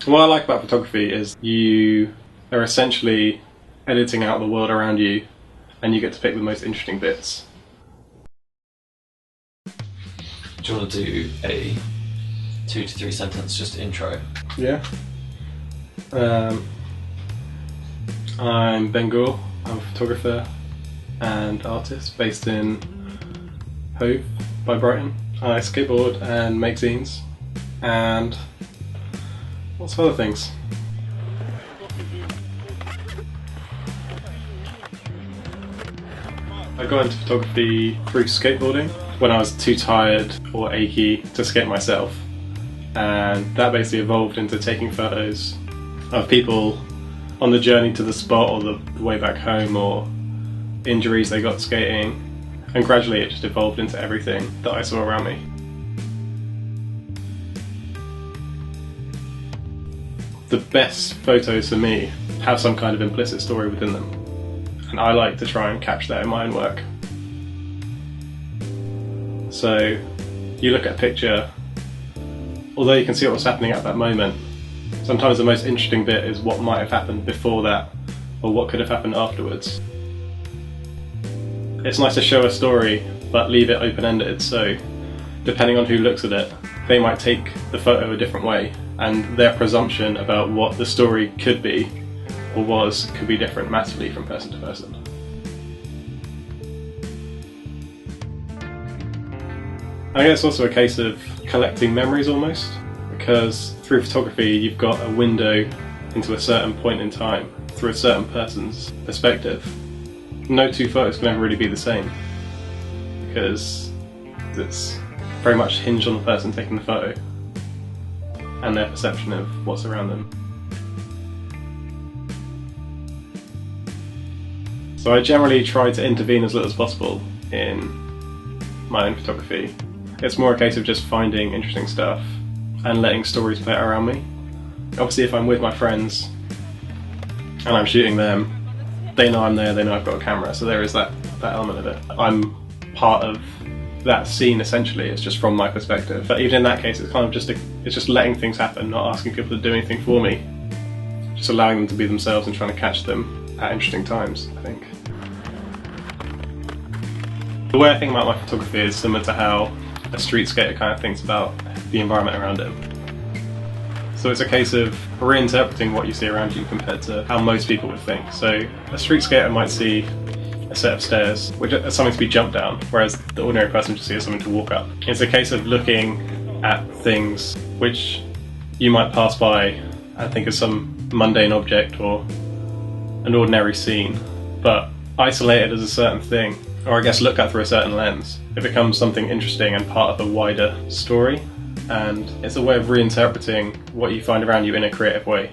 What I like about photography is you are essentially editing out the world around you and you get to pick the most interesting bits. Do you want to do a 2 to 3 sentence just intro? Yeah. I'm Gore. I'm a photographer and artist based in Hove by Brighton. I skateboard and make zines and lots of other things. I got into photography through skateboarding when I was too tired or achy to skate myself, and that basically evolved into taking photos of people on the journey to the spot or the way back home or injuries they got skating, and gradually it just evolved into everything that I saw around me. The best photos for me have some kind of implicit story within them, and I like to try and capture that in my own work. So you look at a picture, although you can see what's happening at that moment, sometimes the most interesting bit is what might have happened before that or what could have happened afterwards. It's nice to show a story but leave it open-ended, so depending on who looks at it, they might take the photo a different way, and their presumption about what the story could be or was could be different massively from person to person. I guess it's also a case of collecting memories almost, because through photography you've got a window into a certain point in time through a certain person's perspective. No two photos can ever really be the same, because it's very much hinged on the person taking the photo and their perception of what's around them. So I generally try to intervene as little as possible in my own photography. It's more a case of just finding interesting stuff and letting stories play out around me. Obviously if I'm with my friends and I'm shooting them, they know I'm there, they know I've got a camera, so there is that element of it. I'm part of that scene essentially, it's just from my perspective. But even in that case it's kind of just it's just letting things happen, not asking people to do anything for me. Just allowing them to be themselves and trying to catch them at interesting times, I think. The way I think about my photography is similar to how a street skater kind of thinks about the environment around him. So it's a case of reinterpreting what you see around you compared to how most people would think. So a street skater might see a set of stairs, which are something to be jumped down, whereas the ordinary person just sees something to walk up. It's a case of looking at things which you might pass by and think of some mundane object or an ordinary scene, but isolated as a certain thing, or I guess looked at through a certain lens, it becomes something interesting and part of a wider story, and it's a way of reinterpreting what you find around you in a creative way.